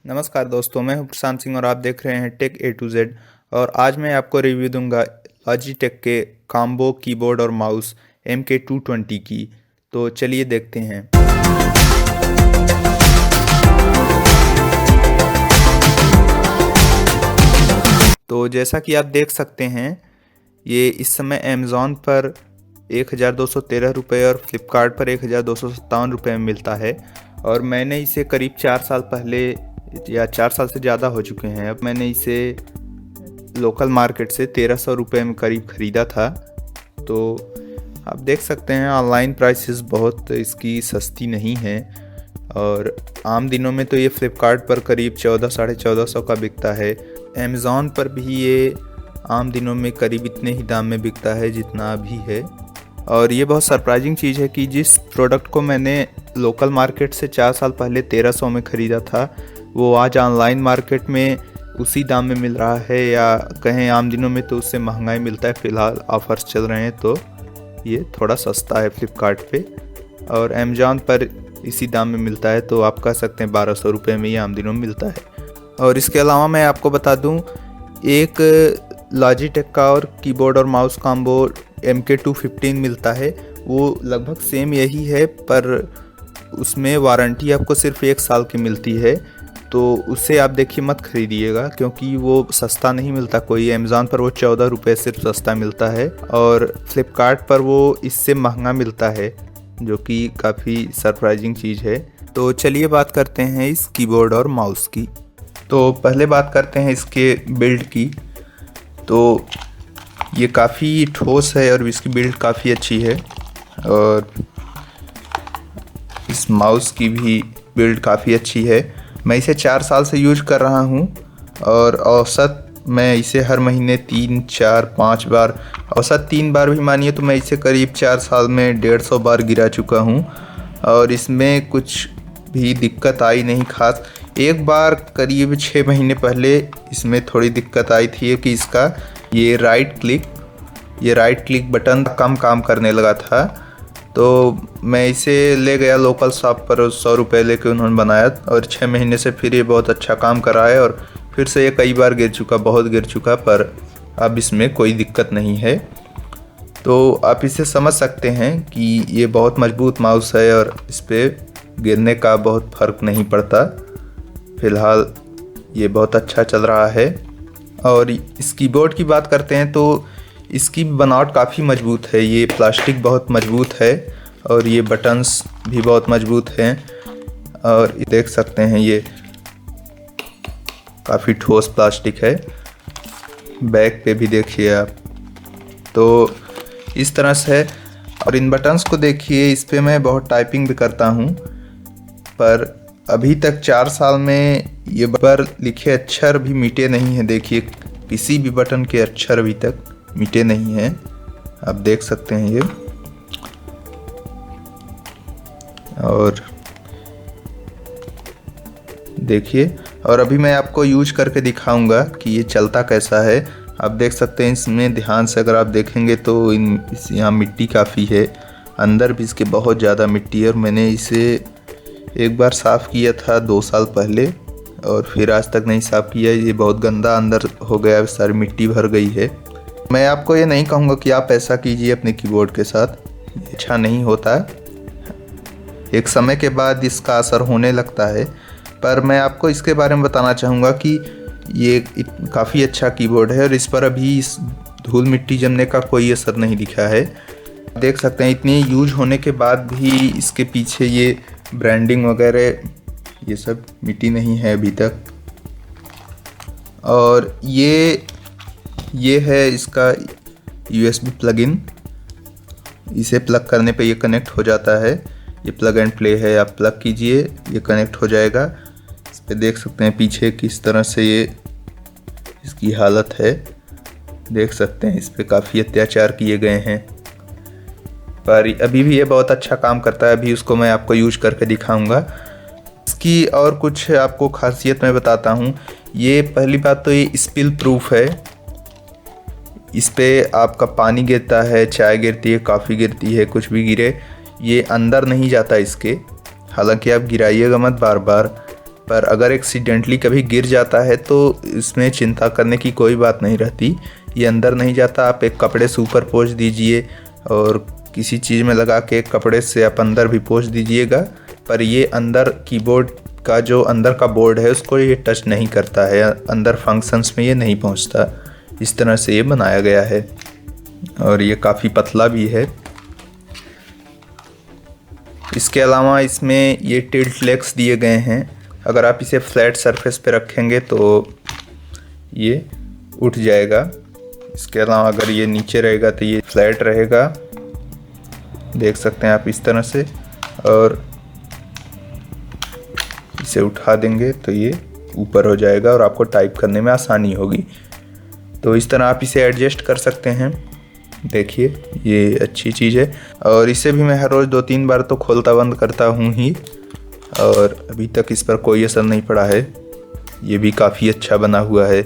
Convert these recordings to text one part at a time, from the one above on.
नमस्कार दोस्तों, मैं हूं प्रशांत सिंह और आप देख रहे हैं टेक ए टू जेड। और आज मैं आपको रिव्यू दूंगा लॉजिटेक के कॉम्बो कीबोर्ड और माउस MK220 की। तो चलिए देखते हैं। तो जैसा कि आप देख सकते हैं, ये इस समय अमेज़ॉन पर 1213 रुपये और फ्लिपकार्ट पर 1257 रुपये में मिलता है। और मैंने इसे करीब 4 साल पहले या 4 साल से ज़्यादा हो चुके हैं, अब मैंने इसे लोकल मार्केट से 1300 रुपये में करीब ख़रीदा था। तो आप देख सकते हैं ऑनलाइन प्राइसेस बहुत इसकी सस्ती नहीं है। और आम दिनों में तो ये फ्लिपकार्ट पर करीब 14 साढ़े 1400 का बिकता है। अमेज़ॉन पर भी ये आम दिनों में करीब इतने ही दाम में बिकता है जितना अभी है। और ये बहुत सरप्राइजिंग चीज़ है कि जिस प्रोडक्ट को मैंने लोकल मार्केट से 4 साल पहले 1300 में ख़रीदा था, वो आज ऑनलाइन मार्केट में उसी दाम में मिल रहा है, या कहें आम दिनों में तो उससे महंगा ही मिलता है। फ़िलहाल ऑफ़र्स चल रहे हैं तो ये थोड़ा सस्ता है फ्लिपकार्ट पे, और अमेज़ॉन पर इसी दाम में मिलता है। तो आप कह सकते हैं 1200 रुपये में ये आम दिनों में मिलता है। और इसके अलावा मैं आपको बता दूं, एक लॉजिटेक का और कीबोर्ड और माउस कॉम्बो MK215 मिलता है। वो लगभग सेम यही है, पर उसमें वारंटी आपको सिर्फ 1 साल की मिलती है। तो उससे आप देखिए मत खरीदिएगा, क्योंकि वो सस्ता नहीं मिलता कोई। अमेज़ॉन पर वो 14 रुपये सिर्फ सस्ता मिलता है, और फ्लिपकार्ट पर वो इससे महंगा मिलता है, जो कि काफ़ी सरप्राइजिंग चीज़ है। तो चलिए बात करते हैं इस कीबोर्ड और माउस की। तो पहले बात करते हैं इसके बिल्ड की। तो ये काफ़ी ठोस है और इसकी बिल्ड काफ़ी अच्छी है। और इस माउस की भी बिल्ड काफ़ी अच्छी है। मैं इसे 4 साल से यूज कर रहा हूँ, और औसत मैं इसे हर महीने 3, 4, 5 बार, औसत 3 बार भी मानिए तो मैं इसे करीब 4 साल में 150 बार गिरा चुका हूँ। और इसमें कुछ भी दिक्कत आई नहीं खास। एक बार करीब 6 महीने पहले इसमें थोड़ी दिक्कत आई थी कि इसका ये राइट क्लिक बटन कम काम करने लगा था। तो मैं इसे ले गया लोकल शॉप पर, 100 रुपये लेके उन्होंने बनाया, और 6 महीने से फिर ये बहुत अच्छा काम कर रहा है। और फिर से ये कई बार बहुत गिर चुका, पर अब इसमें कोई दिक्कत नहीं है। तो आप इसे समझ सकते हैं कि ये बहुत मजबूत माउस है और इस पर गिरने का बहुत फ़र्क नहीं पड़ता। फ़िलहाल ये बहुत अच्छा चल रहा है। और इस कीबोर्ड की बात करते हैं तो इसकी बनावट काफ़ी मजबूत है। ये प्लास्टिक बहुत मजबूत है, और ये बटन्स भी बहुत मजबूत हैं। और देख सकते हैं ये काफ़ी ठोस प्लास्टिक है। बैक पे भी देखिए आप, तो इस तरह से है। और इन बटन्स को देखिए, इस पे मैं बहुत टाइपिंग भी करता हूँ, पर अभी तक 4 साल में ये पर लिखे अक्षर भी मिटे नहीं हैं। देखिए किसी भी बटन के अक्षर अभी तक मिटे नहीं हैं, आप देख सकते हैं ये। और देखिए, और अभी मैं आपको यूज करके दिखाऊंगा कि ये चलता कैसा है। आप देख सकते हैं इसमें ध्यान से अगर आप देखेंगे तो यहाँ मिट्टी काफ़ी है, अंदर भी इसके बहुत ज़्यादा मिट्टी है। और मैंने इसे एक बार साफ़ किया था 2 साल पहले, और फिर आज तक नहीं साफ़ किया। ये बहुत गंदा अंदर हो गया, सारी मिट्टी भर गई है। मैं आपको ये नहीं कहूँगा कि आप ऐसा कीजिए अपने कीबोर्ड के साथ, अच्छा नहीं होता। एक समय के बाद इसका असर होने लगता है। पर मैं आपको इसके बारे में बताना चाहूँगा कि ये काफ़ी अच्छा कीबोर्ड है, और इस पर अभी इस धूल मिट्टी जमने का कोई असर नहीं दिखा है। देख सकते हैं इतनी यूज होने के बाद भी इसके पीछे ये ब्रांडिंग वगैरह ये सब मिट्टी नहीं है अभी तक। और ये है इसका USB प्लगइन। इसे प्लग करने पे ये कनेक्ट हो जाता है। ये प्लग एंड प्ले है, आप प्लग कीजिए ये कनेक्ट हो जाएगा। इस पे देख सकते हैं पीछे किस तरह से ये इसकी हालत है, देख सकते हैं इस पे काफ़ी अत्याचार किए गए हैं। पर अभी भी ये बहुत अच्छा काम करता है। अभी उसको मैं आपको यूज करके दिखाऊंगा। इसकी और कुछ आपको खासियत मैं बताता हूँ। ये पहली बात तो ये स्पिल प्रूफ है। इस पे आपका पानी गिरता है, चाय गिरती है, कॉफ़ी गिरती है, कुछ भी गिरे ये अंदर नहीं जाता इसके। हालांकि आप गिराइएगा मत बार बार, पर अगर एक्सीडेंटली कभी गिर जाता है तो इसमें चिंता करने की कोई बात नहीं रहती, ये अंदर नहीं जाता। आप एक कपड़े से ऊपर पोंछ दीजिए और किसी चीज़ में लगा के कपड़े से आप अंदर भी पोंछ दीजिएगा, पर ये अंदर कीबोर्ड का जो अंदर का बोर्ड है उसको ये टच नहीं करता है, अंदर फंक्शंस में ये नहीं पहुंचता। इस तरह से ये बनाया गया है और ये काफ़ी पतला भी है। इसके अलावा इसमें ये टिल्ट लेग्स दिए गए हैं, अगर आप इसे फ्लैट सरफेस पे रखेंगे तो ये उठ जाएगा। इसके अलावा अगर ये नीचे रहेगा तो ये फ्लैट रहेगा, देख सकते हैं आप इस तरह से। और इसे उठा देंगे तो ये ऊपर हो जाएगा और आपको टाइप करने में आसानी होगी। तो इस तरह आप इसे एडजस्ट कर सकते हैं। देखिए ये अच्छी चीज़ है और इसे भी मैं हर रोज़ 2-3 बार तो खोलता बंद करता हूँ ही, और अभी तक इस पर कोई असर नहीं पड़ा है। ये भी काफ़ी अच्छा बना हुआ है।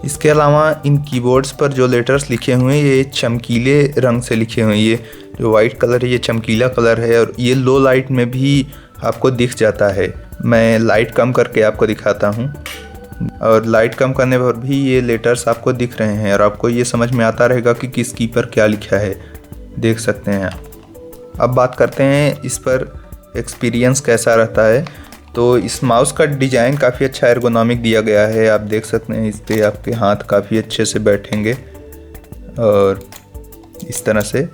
इसके अलावा इन कीबोर्ड्स पर जो लेटर्स लिखे हुए हैं ये चमकीले रंग से लिखे हुए हैं। ये जो वाइट कलर है ये चमकीला कलर है और ये लो लाइट में भी आपको दिख जाता है। मैं लाइट कम करके आपको दिखाता हूँ और लाइट कम करने पर भी ये लेटर्स आपको दिख रहे हैं और आपको ये समझ में आता रहेगा कि किस की पर क्या लिखा है, देख सकते हैं। अब बात करते हैं इस पर एक्सपीरियंस कैसा रहता है। तो इस माउस का डिज़ाइन काफ़ी अच्छा एर्गोनॉमिक दिया गया है, आप देख सकते हैं। इस पर आपके हाथ काफ़ी अच्छे से बैठेंगे और इस तरह से,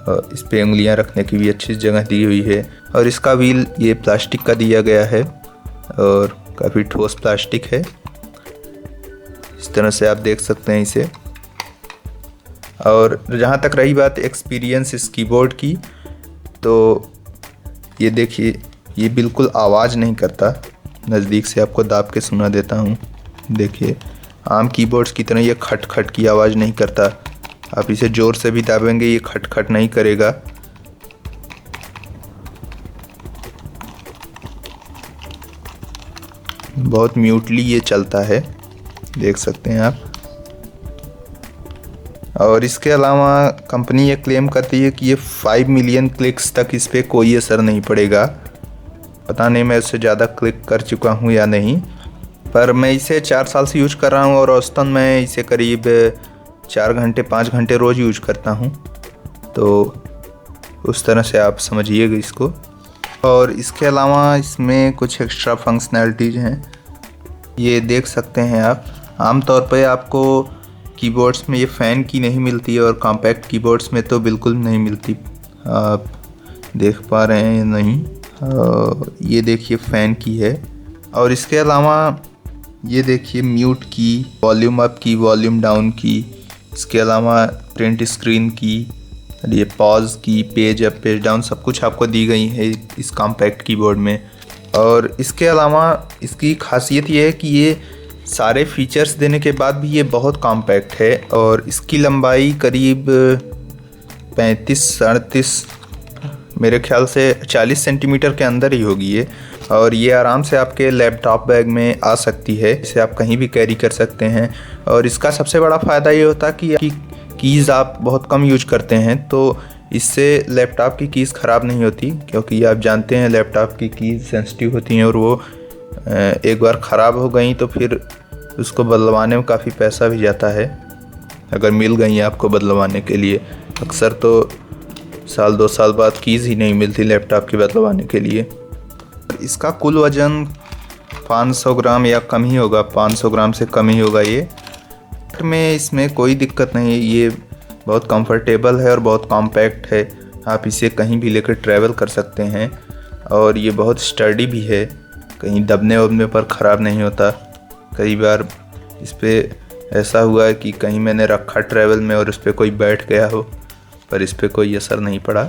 और इस पर उंगलियां रखने की भी अच्छी जगह दी हुई है। और इसका व्हील ये प्लास्टिक का दिया गया है और काफ़ी ठोस प्लास्टिक है। इस तरह से आप देख सकते हैं इसे। और जहाँ तक रही बात एक्सपीरियंस इस कीबोर्ड की, तो ये देखिए ये बिल्कुल आवाज़ नहीं करता। नज़दीक से आपको दाब के सुना देता हूँ। देखिए आम कीबोर्ड्स की तरह ये खट खट की आवाज़ नहीं करता। आप इसे ज़ोर से भी दाबेंगे ये खट खट नहीं करेगा। बहुत म्यूटली ये चलता है, देख सकते हैं आप। और इसके अलावा कंपनी ये क्लेम करती है कि ये 5 मिलियन क्लिक्स तक इस पर कोई असर नहीं पड़ेगा। पता नहीं मैं उससे ज़्यादा क्लिक कर चुका हूँ या नहीं, पर मैं इसे 4 साल से यूज कर रहा हूँ और औसतन मैं इसे करीब 4 घंटे 5 घंटे रोज़ यूज करता हूँ। तो उस तरह से आप समझिएगा इसको। और इसके अलावा इसमें कुछ एक्स्ट्रा फंक्शनैलिटीज़ हैं, ये देख सकते हैं आप। आमतौर पर आपको कीबोर्ड्स में ये फ़ैन की नहीं मिलती है और कॉम्पैक्ट कीबोर्ड्स में तो बिल्कुल नहीं मिलती। आप देख पा रहे हैं या नहीं, ये देखिए फ़ैन की है। और इसके अलावा ये देखिए म्यूट की, वॉल्यूम अप की, वॉल्यूम डाउन की। इसके अलावा प्रिंट स्क्रीन की, ये पॉज की, पेज अप पेज डाउन सब कुछ आपको दी गई है इस कॉम्पैक्ट कीबोर्ड में। और इसके अलावा इसकी खासियत ये है कि ये सारे फीचर्स देने के बाद भी ये बहुत कॉम्पैक्ट है और इसकी लंबाई करीब 35-37 मेरे ख्याल से 40 सेंटीमीटर के अंदर ही होगी ये। और ये आराम से आपके लैपटॉप बैग में आ सकती है, इसे आप कहीं भी कैरी कर सकते हैं। और इसका सबसे बड़ा फ़ायदा ये होता है कि कीज़ आप बहुत कम यूज करते हैं तो इससे लैपटॉप की कीज़ ख़राब नहीं होती, क्योंकि आप जानते हैं लैपटॉप की कीज़ सेंसिटिव होती हैं और वो एक बार ख़राब हो गई तो फिर उसको बदलवाने में काफ़ी पैसा भी जाता है, अगर मिल गई आपको बदलवाने के लिए। अक्सर तो 1-2 साल बाद कीज़ ही नहीं मिलती लैपटॉप की बदलवाने के लिए। इसका कुल वज़न 500 ग्राम या कम ही होगा, 500 ग्राम से कम ही होगा। ये में इसमें कोई दिक्कत नहीं है, ये बहुत कंफर्टेबल है और बहुत कॉम्पैक्ट है। आप इसे कहीं भी लेकर ट्रैवल कर सकते हैं और ये बहुत स्टर्डी भी है, कहीं दबने वबने पर ख़राब नहीं होता। कई बार इस पर ऐसा हुआ है कि कहीं मैंने रखा ट्रैवल में और उस पर कोई बैठ गया हो, पर इस पर कोई असर नहीं पड़ा।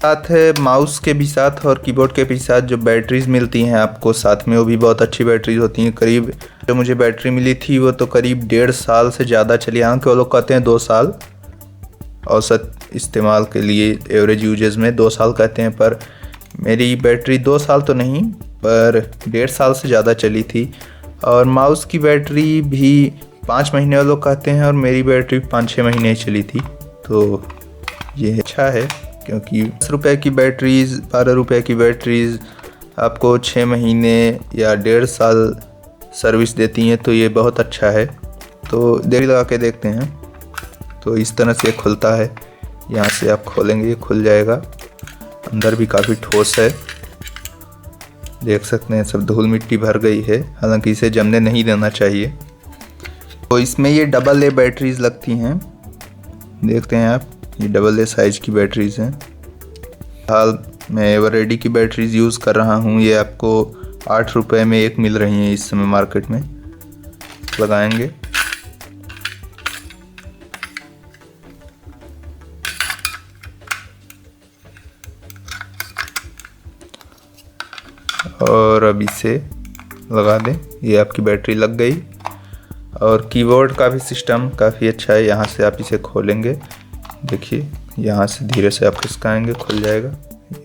साथ है माउस के भी साथ और कीबोर्ड के भी साथ जो बैटरीज़ मिलती हैं आपको साथ में, वो भी बहुत अच्छी बैटरीज होती हैं। करीब जो मुझे बैटरी मिली थी वो तो करीब 1.5 साल से ज़्यादा चली। यहाँ के वो लोग कहते हैं 2 साल औसत इस्तेमाल के लिए, एवरेज यूजेस में 2 साल कहते हैं, पर मेरी बैटरी 2 साल तो नहीं पर 1.5 साल से ज़्यादा चली थी। और माउस की बैटरी भी 5 महीने वो लोग कहते हैं और मेरी बैटरी 5-6 महीने चली थी। तो ये अच्छा है, क्योंकि 10 रुपये की बैटरीज़, 12 रुपये की बैटरीज़ आपको 6 महीने या 1.5 साल सर्विस देती हैं, तो ये बहुत अच्छा है। तो देरी लगा के देखते हैं। तो इस तरह से खुलता है, यहाँ से आप खोलेंगे खुल जाएगा। अंदर भी काफ़ी ठोस है, देख सकते हैं सब धूल मिट्टी भर गई है, हालांकि इसे जमने नहीं देना चाहिए। तो इसमें ये AA बैटरीज लगती हैं, देखते हैं आप, ये AA साइज की बैटरीज हैं। हाल मैं एवररेडी की बैटरीज यूज़ कर रहा हूँ, ये आपको 8 रुपये में एक मिल रही हैं इस समय मार्केट में। लगाएंगे और अब इसे लगा दें, ये आपकी बैटरी लग गई। और कीबोर्ड का भी सिस्टम काफ़ी अच्छा है, यहाँ से आप इसे खोलेंगे, देखिए यहाँ से धीरे से आप खिसकाएंगे खुल जाएगा,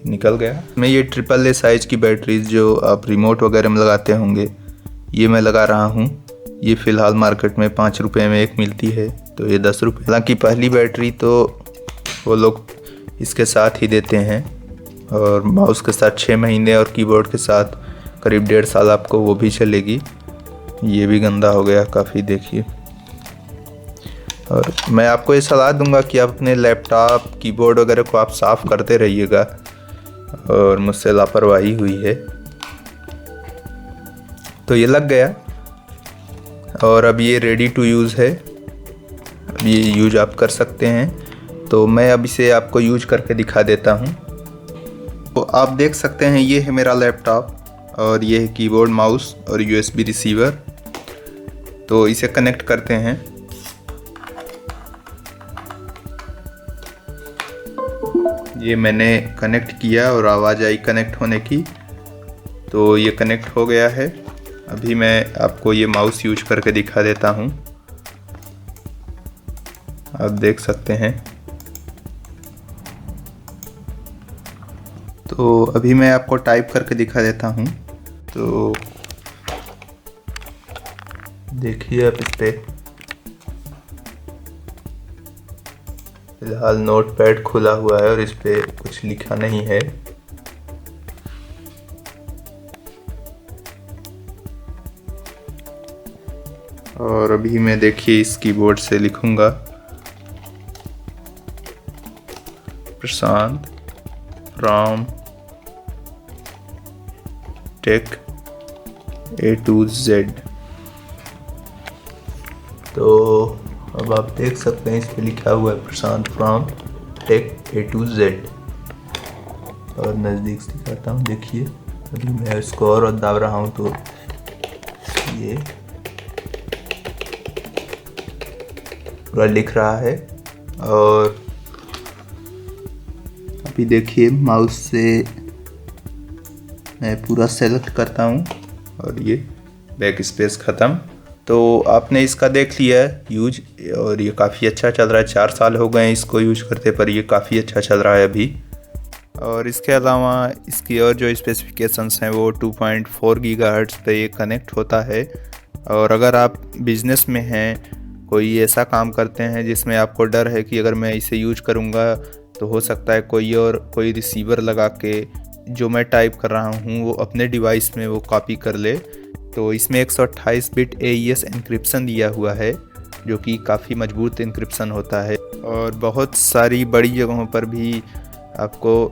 निकल गया। मैं ये AAA साइज़ की बैटरीज जो आप रिमोट वगैरह में लगाते होंगे, ये मैं लगा रहा हूँ। ये फ़िलहाल मार्केट में 5 रुपये में एक मिलती है, तो ये 10 रुपये। हालांकि पहली बैटरी तो वो लोग इसके साथ ही देते हैं, और माउस के साथ 6 महीने और कीबोर्ड के साथ करीब 1.5 साल आपको वो भी चलेगी। ये भी गंदा हो गया काफ़ी, देखिए। और मैं आपको ये सलाह दूंगा कि आप अपने लैपटॉप कीबोर्ड वगैरह को आप साफ़ करते रहिएगा, और मुझसे लापरवाही हुई है। तो ये लग गया और अब ये रेडी टू यूज़ है, अब ये यूज आप कर सकते हैं। तो मैं अब इसे आपको यूज करके दिखा देता हूँ। तो आप देख सकते हैं ये है मेरा लैपटॉप, और ये है कीबोर्ड माउस और USB रिसीवर। तो इसे कनेक्ट करते हैं। ये मैंने कनेक्ट किया और आवाज़ आई कनेक्ट होने की, तो ये कनेक्ट हो गया है। अभी मैं आपको ये माउस यूज करके दिखा देता हूँ, आप देख सकते हैं। तो अभी मैं आपको टाइप करके दिखा देता हूँ। तो देखिए आप इस पे फिलहाल नोटपैड खुला हुआ है और इस पे कुछ लिखा नहीं है। और अभी मैं देखिए इस कीबोर्ड से लिखूंगा Prashant from tech A to Z। तो अब आप देख सकते हैं इस पे लिखा हुआ है Prashant from tech A to Z। और नज़दीक से दिखाता हूँ, देखिए अभी मैं इसको और दाब रहा हूँ तो ये पूरा लिख रहा है। और अभी देखिए माउस से मैं पूरा सेलेक्ट करता हूँ और ये बैक स्पेस ख़त्म। तो आपने इसका देख लिया है यूज, और ये काफ़ी अच्छा चल रहा है। 4 साल हो गए हैं इसको यूज करते, पर ये काफ़ी अच्छा चल रहा है अभी। और इसके अलावा इसकी और जो स्पेसिफिकेशंस हैं वो 2.4 गीगाहर्ट्ज़ पे ये कनेक्ट होता है। और अगर आप बिज़नेस में हैं, कोई ऐसा काम करते हैं जिसमें आपको डर है कि अगर मैं इसे यूज करूँगा तो हो सकता है कोई रिसीवर लगा के जो मैं टाइप कर रहा हूँ वो अपने डिवाइस में वो कॉपी कर ले, तो इसमें 128 बिट AES एन्क्रिप्शन दिया हुआ है, जो कि काफ़ी मजबूत एन्क्रिप्शन होता है। और बहुत सारी बड़ी जगहों पर भी आपको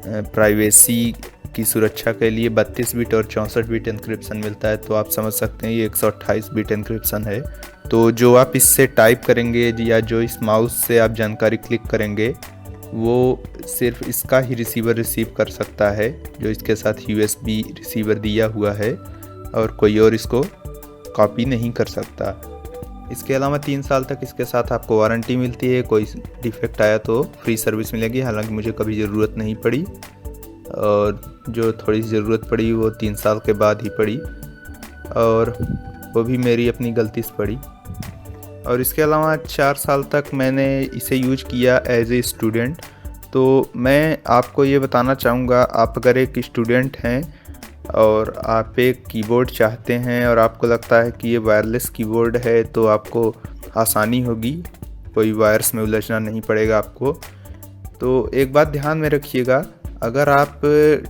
प्राइवेसी की सुरक्षा के लिए 32 बिट और 64 बिट एन्क्रिप्शन मिलता है। तो आप समझ सकते हैं ये 128 बिट एन्क्रिप्शन है। तो जो आप इससे टाइप करेंगे या जो इस माउस से आप जानकारी क्लिक करेंगे वो सिर्फ इसका ही रिसीवर रिसीव कर सकता है, जो इसके साथ USB रिसीवर दिया हुआ है, और कोई और इसको कॉपी नहीं कर सकता। इसके अलावा 3 साल तक इसके साथ आपको वारंटी मिलती है। कोई डिफेक्ट आया तो फ्री सर्विस मिलेगी, हालांकि मुझे कभी ज़रूरत नहीं पड़ी, और जो थोड़ी ज़रूरत पड़ी वो 3 साल के बाद ही पड़ी, और वो भी मेरी अपनी गलती से पड़ी। और इसके अलावा 4 साल तक मैंने इसे यूज किया एज ए स्टूडेंट। तो मैं आपको ये बताना चाहूँगा, आप अगर एक स्टूडेंट हैं और आप एक कीबोर्ड चाहते हैं और आपको लगता है कि ये वायरलेस कीबोर्ड है तो आपको आसानी होगी, कोई वायर्स में उलझना नहीं पड़ेगा आपको। तो एक बात ध्यान में रखिएगा, अगर आप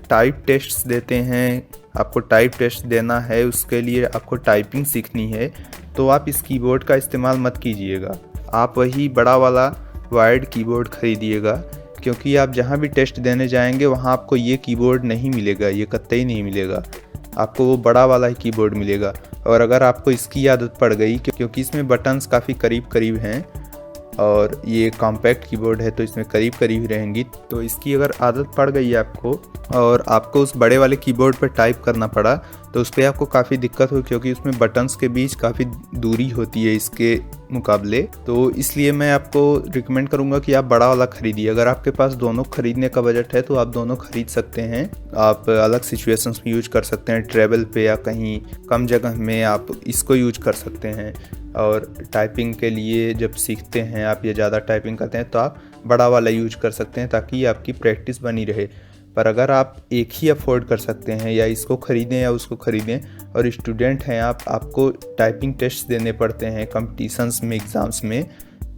टाइप टेस्ट्स देते हैं, आपको टाइप टेस्ट देना है, उसके लिए आपको टाइपिंग सीखनी है, तो आप इस कीबोर्ड का इस्तेमाल मत कीजिएगा। आप वही बड़ा वाला वायर्ड कीबोर्ड खरीदिएगा, क्योंकि आप जहाँ भी टेस्ट देने जाएंगे वहाँ आपको ये कीबोर्ड नहीं मिलेगा, ये कतई नहीं मिलेगा, आपको वो बड़ा वाला ही कीबोर्ड मिलेगा। और अगर आपको इसकी आदत पड़ गई, क्योंकि इसमें बटन्स काफ़ी करीब करीब हैं और ये कॉम्पैक्ट कीबोर्ड है तो इसमें करीब करीब ही रहेंगी, तो इसकी अगर आदत पड़ गई है आपको और आपको उस बड़े वाले कीबोर्ड पर टाइप करना पड़ा, तो उस पर आपको काफ़ी दिक्कत हुई, क्योंकि उसमें बटन्स के बीच काफ़ी दूरी होती है इसके मुकाबले। तो इसलिए मैं आपको रिकमेंड करूंगा कि आप बड़ा वाला खरीदिए। अगर आपके पास दोनों खरीदने का बजट है तो आप दोनों खरीद सकते हैं। आप अलग सिचुएशंस में यूज कर सकते हैं, ट्रैवल पे या कहीं कम जगह में आप इसको यूज कर सकते हैं। और टाइपिंग के लिए जब सीखते हैं आप या ज़्यादा टाइपिंग करते हैं तो आप बड़ा वाला यूज कर सकते हैं, ताकि आपकी प्रैक्टिस बनी रहे। पर अगर आप एक ही अफोर्ड कर सकते हैं, या इसको ख़रीदें या उसको ख़रीदें, और स्टूडेंट हैं आपको टाइपिंग टेस्ट देने पड़ते हैं कंपटीशंस में, एग्ज़ाम्स में,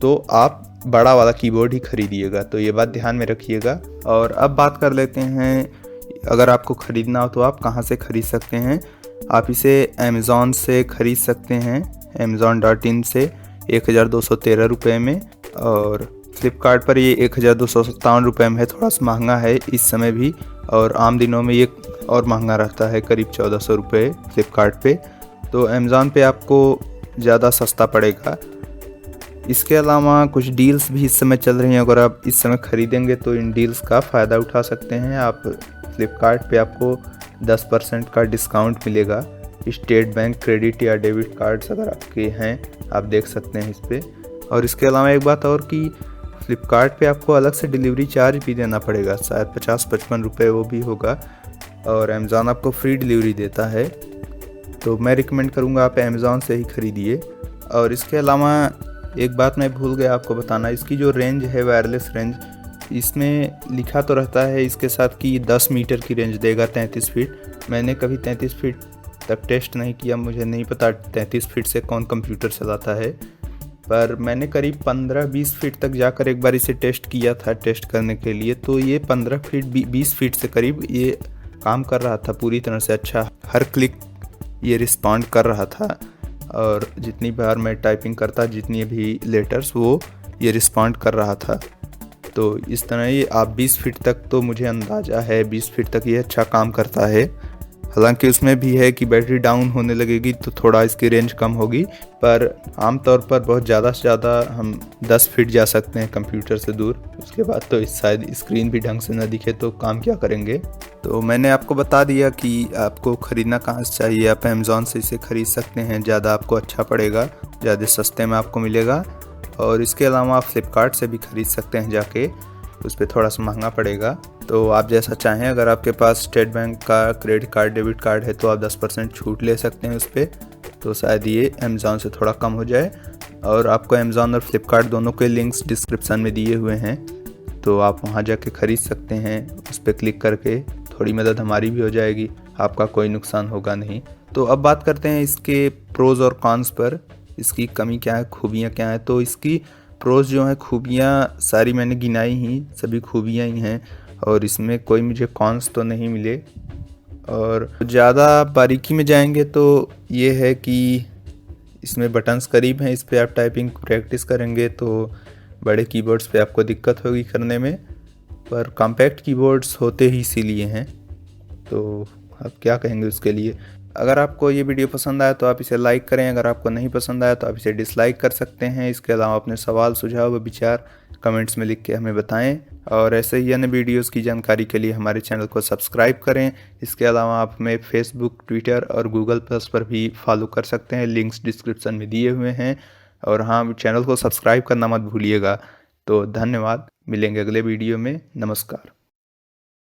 तो आप बड़ा वाला कीबोर्ड ही ख़रीदिएगा। तो ये बात ध्यान में रखिएगा। और अब बात कर लेते हैं, अगर आपको ख़रीदना हो तो आप कहाँ से ख़रीद सकते हैं। आप इसे अमेज़ॉन से ख़रीद सकते हैं, amazon.in से 1213 रुपये में, और फ्लिपकार्ट पर ये 1257 रुपये में है। थोड़ा सा महंगा है इस समय भी, और आम दिनों में ये और महंगा रहता है, करीब 1400 रुपये फ्लिपकार्ट पे। तो अमेज़ॉन पे आपको ज़्यादा सस्ता पड़ेगा। इसके अलावा कुछ डील्स भी इस समय चल रही हैं, अगर आप इस समय ख़रीदेंगे तो इन डील्स का फ़ायदा उठा सकते हैं। आप फ्लिपकार्ट पे आपको 10% का डिस्काउंट मिलेगा। स्टेट बैंक क्रेडिट या डेबिट कार्ड्स अगर आपके हैं, आप देख सकते हैं इस पर। और इसके अलावा एक बात और कि फ्लिपकार्ट पे आपको अलग से डिलीवरी चार्ज भी देना पड़ेगा, शायद 50-55 रुपये वो भी होगा, और अमेज़ॉन आपको फ्री डिलीवरी देता है। तो मैं रिकमेंड करूँगा आप अमेज़ॉन से ही ख़रीदिए। और इसके अलावा एक बात मैं भूल गया आपको बताना, इसकी जो रेंज है, वायरलेस रेंज, इसमें लिखा तो रहता है इसके साथ कि 10 मीटर की रेंज देगा, 33 फीट। मैंने कभी 33 फीट तक टेस्ट नहीं किया, मुझे नहीं पता 33 फीट से कौन कंप्यूटर चलाता है, पर मैंने करीब 15-20 फीट तक जाकर एक बार इसे टेस्ट किया था, टेस्ट करने के लिए। तो ये 15 फीट 20 फीट से करीब ये काम कर रहा था पूरी तरह से अच्छा, हर क्लिक ये रिस्पॉन्ड कर रहा था, और जितनी बार मैं टाइपिंग करता, जितनी भी लेटर्स, वो ये रिस्पॉन्ड कर रहा था। तो इस तरह ये आप 20 फीट तक, तो मुझे अंदाज़ा है 20 फीट तक ये अच्छा काम करता है। हालांकि उसमें भी है कि बैटरी डाउन होने लगेगी तो थोड़ा इसकी रेंज कम होगी, पर आमतौर पर बहुत ज़्यादा से ज़्यादा हम 10 फीट जा सकते हैं कंप्यूटर से दूर। उसके बाद तो शायद स्क्रीन भी ढंग से न दिखे तो काम क्या करेंगे। तो मैंने आपको बता दिया कि आपको ख़रीदना कहाँ से चाहिए। आप अमेज़ॉन से इसे ख़रीद सकते हैं, ज़्यादा आपको अच्छा पड़ेगा, ज़्यादा सस्ते में आपको मिलेगा। और इसके अलावा आप फ्लिपकार्ट से भी ख़रीद सकते हैं जाके, उस पर थोड़ा सा महंगा पड़ेगा। तो आप जैसा चाहें, अगर आपके पास स्टेट बैंक का क्रेडिट कार्ड, डेबिट कार्ड है तो आप 10% छूट ले सकते हैं उस पर, तो शायद ये अमेज़ॉन से थोड़ा कम हो जाए। और आपको अमेज़ॉन और फ्लिपकार्ट दोनों के लिंक्स डिस्क्रिप्शन में दिए हुए हैं, तो आप वहाँ जाके ख़रीद सकते हैं। उस पर क्लिक करके थोड़ी मदद हमारी भी हो जाएगी, आपका कोई नुकसान होगा नहीं। तो अब बात करते हैं इसके प्रोज़ और कॉन्स पर, इसकी कमी क्या है, खूबियाँ क्या हैं। तो इसकी प्रोज़ जो हैं, खूबियाँ सारी मैंने गिनाई ही, सभी खूबियाँ ही हैं, और इसमें कोई मुझे कॉन्स तो नहीं मिले। और ज़्यादा बारीकी में जाएंगे तो ये है कि इसमें बटन्स करीब हैं, इस पर आप टाइपिंग प्रैक्टिस करेंगे तो बड़े कीबोर्ड्स पे आपको दिक्कत होगी करने में, पर कॉम्पैक्ट कीबोर्ड्स होते ही इसीलिए हैं। तो आप क्या कहेंगे उसके लिए। अगर आपको ये वीडियो पसंद आया तो आप इसे लाइक करें, अगर आपको नहीं पसंद आया तो आप इसे डिसलाइक कर सकते हैं। इसके अलावा अपने सवाल, सुझाव व विचार कमेंट्स में लिख के हमें बताएं, और ऐसे ही अन्य वीडियोस की जानकारी के लिए हमारे चैनल को सब्सक्राइब करें। इसके अलावा आप हमें फेसबुक, ट्विटर और गूगल प्लस पर भी फॉलो कर सकते हैं, लिंक्स डिस्क्रिप्शन में दिए हुए हैं। और हाँ, चैनल को सब्सक्राइब करना मत भूलिएगा। तो धन्यवाद, मिलेंगे अगले वीडियो में। नमस्कार।